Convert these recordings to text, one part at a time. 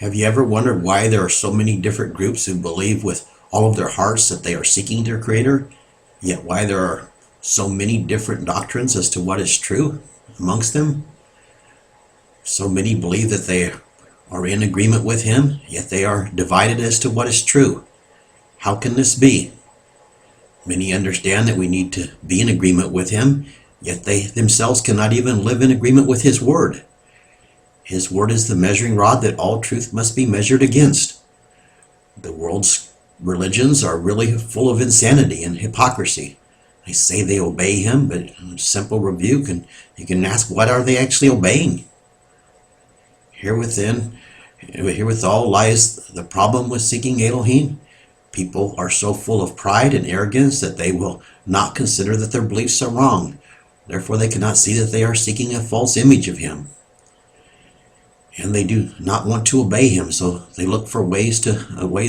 Have you ever wondered why there are so many different groups who believe with all of their hearts that they are seeking their Creator, yet why there are so many different doctrines as to what is true amongst them? So many believe that they are in agreement with Him, yet they are divided as to what is true. How can this be? Many understand that we need to be in agreement with Him, yet they themselves cannot even live in agreement with His Word. His Word is the measuring rod that all truth must be measured against. The world's religions are really full of insanity and hypocrisy. They say they obey Him, but in a simple review, you can ask, what are they actually obeying? Herewithal lies the problem with seeking Elohiym. People are so full of pride and arrogance that they will not consider that their beliefs are wrong. Therefore, they cannot see that they are seeking a false image of Him. And they do not want to obey Him, so they look for ways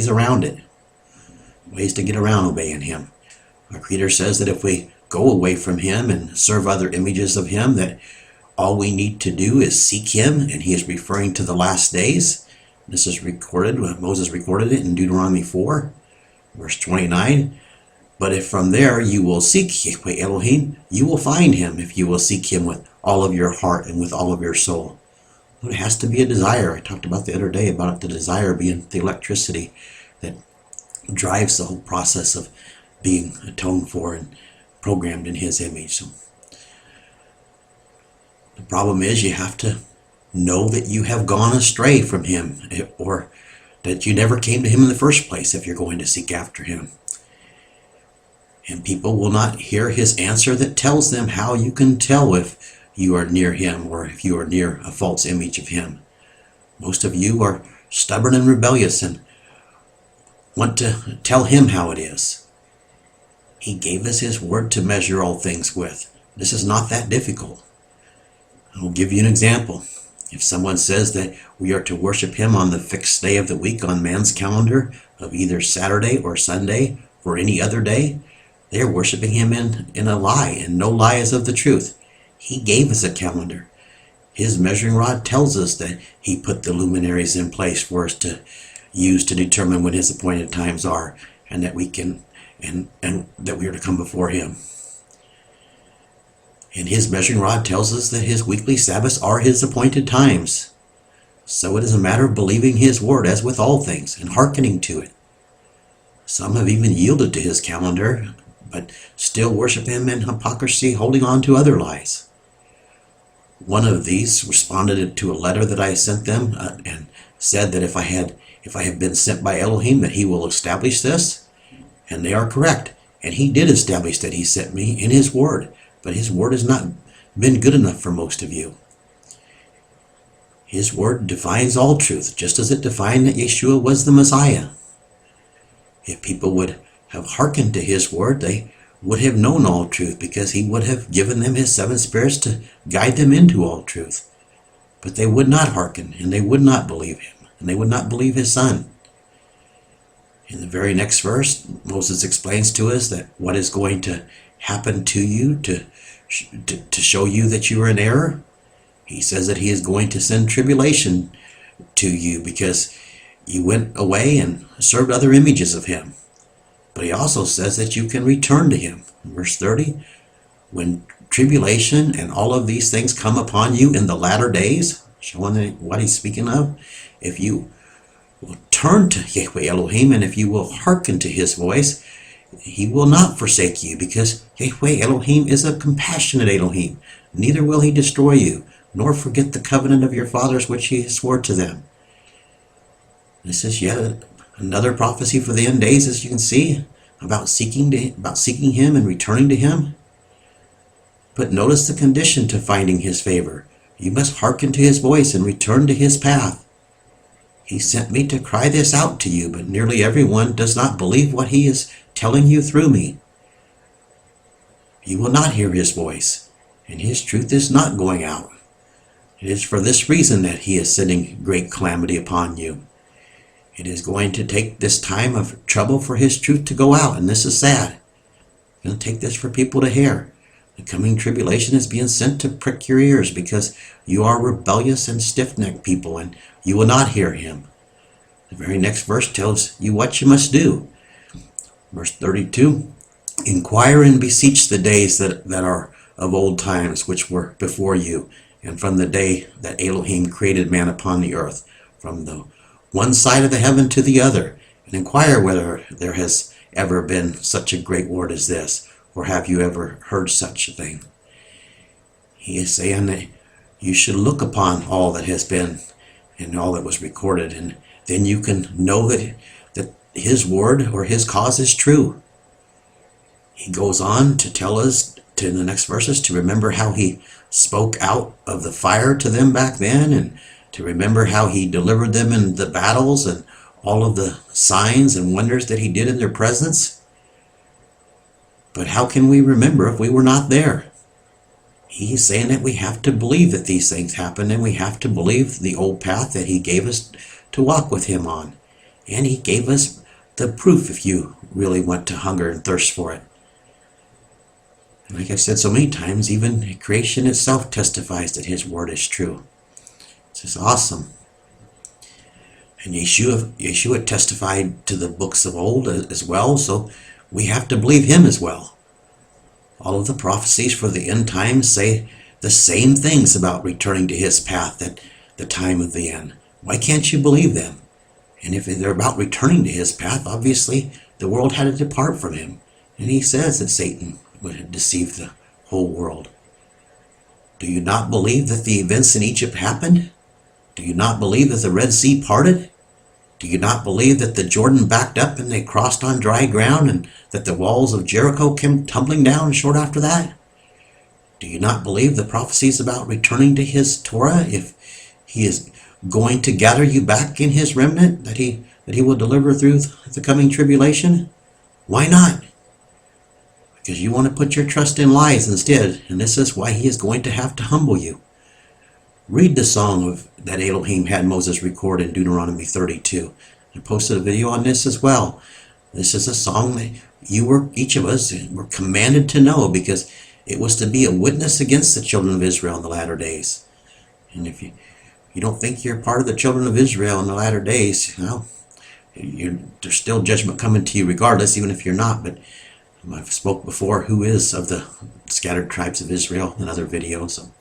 around it, ways to get around obeying Him. Our Creator says that if we go away from Him and serve other images of Him, that all we need to do is seek Him, and He is referring to the last days. This is recorded, Moses recorded it in Deuteronomy 4, verse 29. But if from there you will seek Yahweh Elohiym, you will find Him if you will seek Him with all of your heart and with all of your soul. It has to be a desire. I talked about the other day about the desire being the electricity that drives the whole process of being atoned for and programmed in His image. So the problem is you have to know that you have gone astray from Him, or that you never came to Him in the first place if you're going to seek after Him. And people will not hear His answer that tells them how you can tell if you are near Him or if you are near a false image of Him. Most of you are stubborn and rebellious and want to tell Him how it is. He gave us His Word to measure all things with. This is not that difficult. I will give you an example. If someone says that we are to worship Him on the fixed day of the week on man's calendar of either Saturday or Sunday or any other day, they are worshiping Him in a lie, and no lie is of the truth. He gave us a calendar. His measuring rod tells us that He put the luminaries in place for us to use to determine when His appointed times are, and that we can and that we are to come before Him. And His measuring rod tells us that His weekly Sabbaths are His appointed times. So it is a matter of believing His Word, as with all things, and hearkening to it. Some have even yielded to His calendar, but still worship Him in hypocrisy, holding on to other lies. One of these responded to a letter that I sent them and said that if I have been sent by Elohiym, that He will establish this. And they are correct. And He did establish that He sent me in His Word. But His Word has not been good enough for most of you. His Word defines all truth, just as it defined that Yeshua was the Messiah. If people would have hearkened to His Word, they would have known all truth, because He would have given them His 7 spirits to guide them into all truth. But they would not hearken, and they would not believe Him, and they would not believe His Son. In the very next verse, Moses explains to us that what is going to happen to you to show you that you are in error. He says that He is going to send tribulation to you because you went away and served other images of Him. But He also says that you can return to Him. In verse 30, when tribulation and all of these things come upon you in the latter days, showing what He's speaking of, if you will turn to Yahweh Elohiym, and if you will hearken to His voice, He will not forsake you, because Yahweh Elohiym is a compassionate Elohiym. Neither will He destroy you, nor forget the covenant of your fathers which He swore to them. This is yet another prophecy for the end days, as you can see, about seeking Him and returning to Him. But notice the condition to finding His favor. You must hearken to His voice and return to His path. He sent me to cry this out to you, but nearly everyone does not believe what He is telling you through me. You will not hear His voice, and His truth is not going out. It is for this reason that He is sending great calamity upon you. It is going to take this time of trouble for His truth to go out, and this is sad. It's going to take this for people to hear. The coming tribulation is being sent to prick your ears because you are rebellious and stiff-necked people, and you will not hear Him. The very next verse tells you what you must do. Verse 32, inquire and beseech the days that are of old times, which were before you, and from the day that Elohiym created man upon the earth, from the one side of the heaven to the other, and inquire whether there has ever been such a great word as this, or have you ever heard such a thing. He is saying that you should look upon all that has been and all that was recorded, and then you can know that his word or his cause is true. He goes on to tell us in the next verses to remember how he spoke out of the fire to them back then, and to remember how he delivered them in the battles and all of the signs and wonders that he did in their presence. But how can we remember if we were not there? He's saying that we have to believe that these things happened, and we have to believe the old path that he gave us to walk with him on. And he gave us the proof if you really want to hunger and thirst for it. And like I've said so many times, even creation itself testifies that his word is true. It's just awesome. And Yeshua testified to the books of old as well, so we have to believe him as well. All of the prophecies for the end times say the same things about returning to his path at the time of the end. Why can't you believe them? And if they're about returning to his path, obviously the world had to depart from him. And he says that Satan would deceive the whole world. Do you not believe that the events in Egypt happened? Do you not believe that the Red Sea parted? Do you not believe that the Jordan backed up and they crossed on dry ground, and that the walls of Jericho came tumbling down short after that? Do you not believe the prophecies about returning to his Torah, if he is going to gather you back in his remnant that he will deliver through the coming tribulation? Why not? Because you want to put your trust in lies instead, and this is why he is going to have to humble you. Read the song that Elohiym had Moses record in Deuteronomy 32. I posted a video on this as well. This is a song that each of us were commanded to know, because it was to be a witness against the children of Israel in the latter days. And if you don't think you're part of the children of Israel in the latter days, well, there's still judgment coming to you regardless, even if you're not. But I've spoke before who is of the scattered tribes of Israel in other videos. So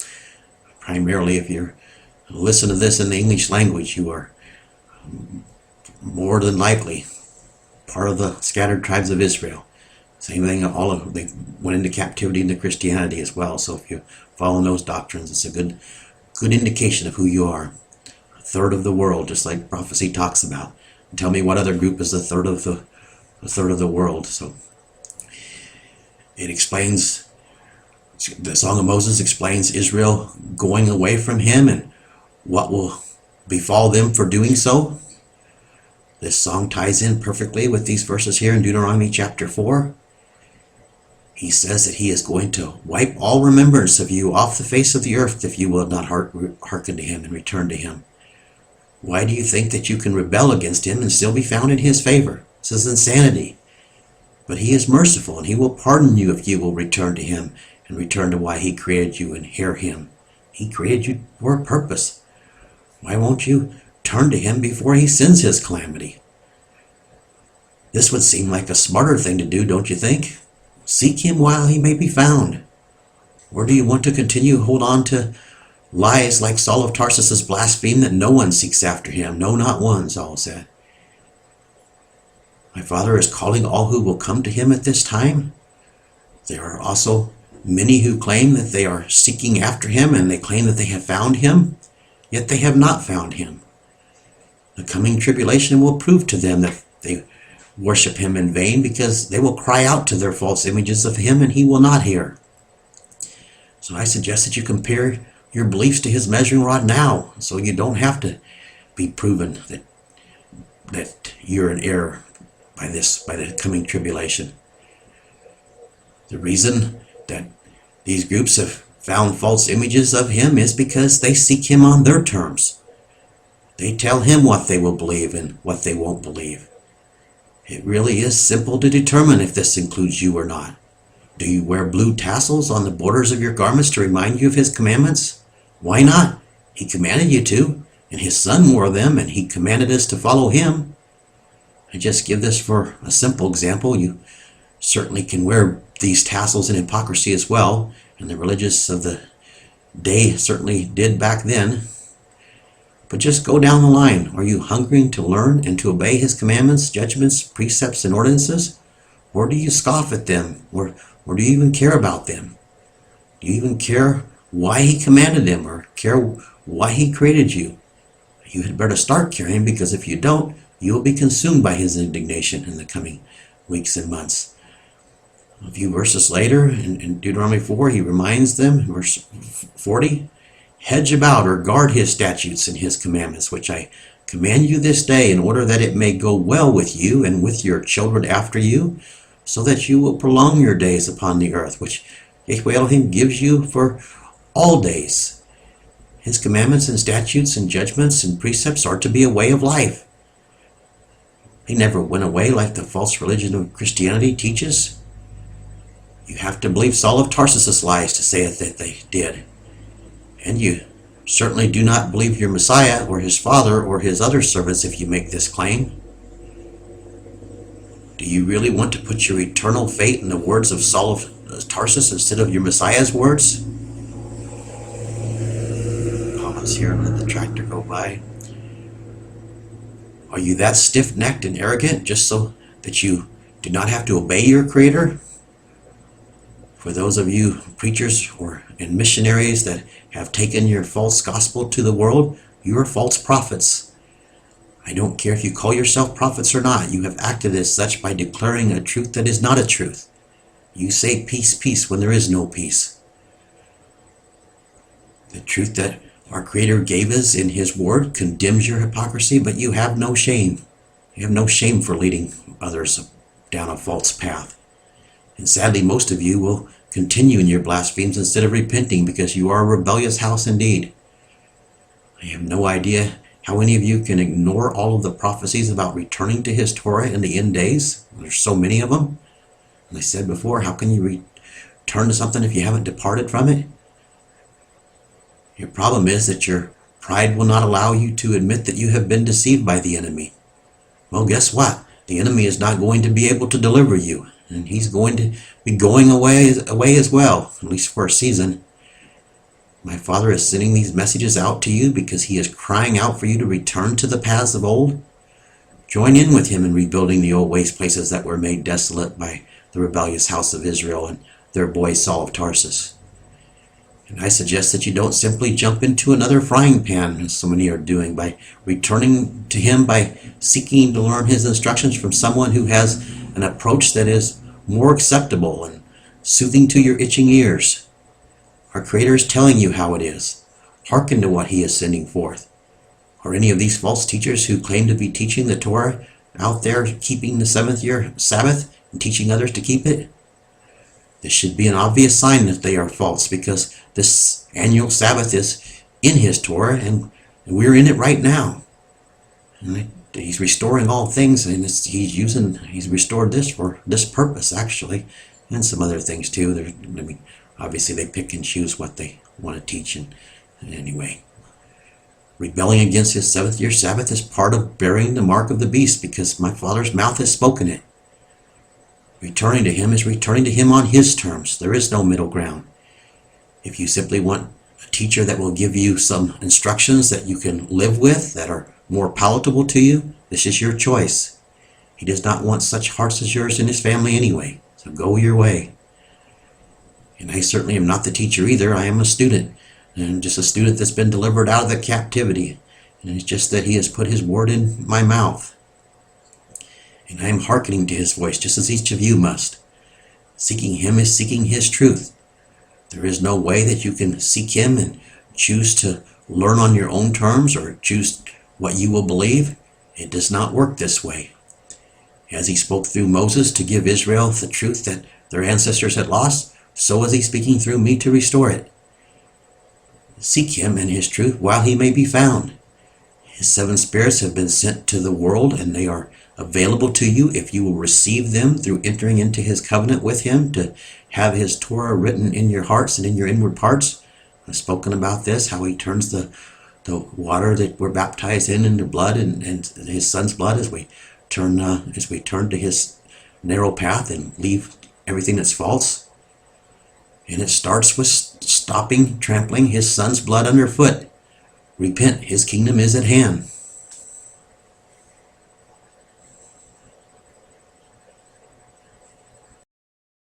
primarily, if you listen to this in the English language, you are more than likely part of the scattered tribes of Israel. Same thing, they went into captivity into Christianity as well. So if you follow those doctrines, it's a good indication of who you are. A third of the world, just like prophecy talks about. And tell me what other group is a third of the world. So it explains, the Song of Moses explains Israel going away from him and what will befall them for doing so. This song ties in perfectly with these verses here in Deuteronomy chapter 4. He says that he is going to wipe all remembrance of you off the face of the earth if you will not hearken to him and return to him. Why do you think that you can rebel against him and still be found in his favor? This is insanity. But he is merciful, and he will pardon you if you will return to him and return to why he created you and hear him. He created you for a purpose. Why won't you turn to him before he sends his calamity? This would seem like a smarter thing to do, don't you think? Seek him while he may be found. Or do you want to continue to hold on to lies like Saul of Tarsus' blaspheme that no one seeks after him? No, not one, Saul said. My Father is calling all who will come to him at this time. There are also many who claim that they are seeking after him, and they claim that they have found him, yet they have not found him. The coming tribulation will prove to them that they worship him in vain, because they will cry out to their false images of him, and he will not hear. So I suggest that you compare your beliefs to his measuring rod now, so you don't have to be proven that you're in error by the coming tribulation. The reason that these groups have found false images of him is because they seek him on their terms. They tell him what they will believe and what they won't believe. It really is simple to determine if this includes you or not. Do you wear blue tassels on the borders of your garments to remind you of his commandments? Why not? He commanded you to. and his son wore them, and he commanded us to follow him. I just give this for a simple example. You certainly can wear these tassels in hypocrisy as well, and the religious of the day certainly did back then. But just go down the line. Are you hungering to learn and to obey his commandments, judgments, precepts, and ordinances? Or do you scoff at them? Or do you even care about them? Do you even care why he commanded them, or care why he created you? You had better start caring, because if you don't, you will be consumed by his indignation in the coming weeks and months. A few verses later, in Deuteronomy 4, he reminds them, verse 40, hedge about or guard his statutes and his commandments, which I command you this day, in order that it may go well with you and with your children after you, so that you will prolong your days upon the earth, which Yahweh Elohim gives you for all days. His commandments and statutes and judgments and precepts are to be a way of life. They never went away like the false religion of Christianity teaches. You have to believe Saul of Tarsus' lies to say that they did. And you certainly do not believe your Messiah or his father or his other servants if you make this claim. Do you really want to put your eternal fate in the words of Saul of Tarsus instead of your Messiah's words? Pause here and let the tractor go by. Are you that stiff-necked and arrogant just so that you do not have to obey your Creator? For those of you preachers and missionaries that have taken your false gospel to the world, you are false prophets. I don't care if you call yourself prophets or not. You have acted as such by declaring a truth that is not a truth. You say peace, peace, when there is no peace. The truth that our Creator gave us in his word condemns your hypocrisy, but you have no shame. You have no shame for leading others down a false path. And sadly, most of you will continue in your blasphemies instead of repenting, because you are a rebellious house indeed. I have no idea how any of you can ignore all of the prophecies about returning to his Torah in the end days. There's so many of them. And I said before, how can you return to something if you haven't departed from it? Your problem is that your pride will not allow you to admit that you have been deceived by the enemy. Well, guess what? The enemy is not going to be able to deliver you, and he's going to be going away as well, at least for a season. My Father is sending these messages out to you because he is crying out for you to return to the paths of old. Join in with him in rebuilding the old waste places that were made desolate by the rebellious house of Israel and their boy Saul of Tarsus. And I suggest that you don't simply jump into another frying pan, as so many are doing, by returning to him by seeking to learn his instructions from someone who has an approach that is more acceptable and soothing to your itching ears. Our Creator is telling you how it is. Hearken to what he is sending forth. Are any of these false teachers who claim to be teaching the Torah out there keeping the seventh-year Sabbath and teaching others to keep it? This should be an obvious sign that they are false, because this annual Sabbath is in his Torah, and we're in it right now. And he's restoring all things, and he's restored this for this purpose, actually, and some other things too. Obviously they pick and choose what they want to teach, and anyway. Rebelling against his seventh-year Sabbath is part of bearing the mark of the beast, because my Father's mouth has spoken it. Returning to him is returning to him on his terms. There is no middle ground. If you simply want a teacher that will give you some instructions that you can live with, that are more palatable to you, this is your choice. He does not want such hearts as yours in his family anyway, so go your way. And I certainly am not the teacher either. I am a student, and just a student that's been delivered out of the captivity. And it's just that he has put his word in my mouth. And I am hearkening to his voice, just as each of you must. Seeking him is seeking his truth. There is no way that you can seek him and choose to learn on your own terms or choose what you will believe. It does not work this way. As he spoke through Moses to give Israel the truth that their ancestors had lost, so is he speaking through me to restore it. Seek him and his truth while he may be found. His seven spirits have been sent to the world, and they are available to you if you will receive them through entering into his covenant with him, to have his Torah written in your hearts and in your inward parts. I've spoken about this, how he turns the the water that we're baptized in the blood and his son's blood as we turn to his narrow path and leave everything that's false. And it starts with stopping trampling his son's blood underfoot. Repent, his kingdom is at hand.